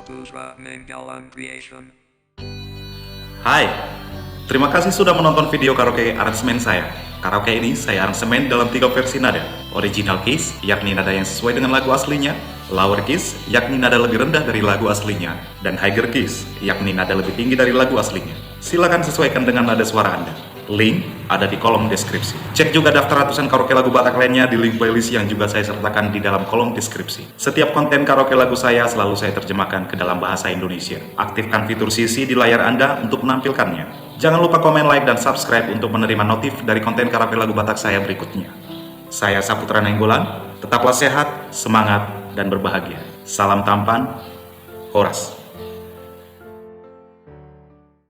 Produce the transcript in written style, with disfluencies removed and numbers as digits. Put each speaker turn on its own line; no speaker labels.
Saputra Manggalam Creation.
Hai, terima kasih sudah menonton video karaoke aransemen saya. Karaoke ini saya aransemen dalam 3 versi nada. Original keys, yakni nada yang sesuai dengan lagu aslinya. Lower keys, yakni nada lebih rendah dari lagu aslinya. Dan higher keys, yakni nada lebih tinggi dari lagu aslinya. Silakan sesuaikan dengan nada suara Anda. Link ada di kolom deskripsi. Cek juga daftar ratusan karaoke lagu Batak lainnya di link playlist yang juga saya sertakan di dalam kolom deskripsi. Setiap konten karaoke lagu saya selalu saya terjemahkan ke dalam bahasa Indonesia. Aktifkan fitur CC di layar Anda untuk menampilkannya. Jangan lupa komen, like, dan subscribe untuk menerima notif dari konten karaoke lagu Batak saya berikutnya. Saya Saputra Nainggolan, tetaplah sehat, semangat, dan berbahagia. Salam tampan, Horas.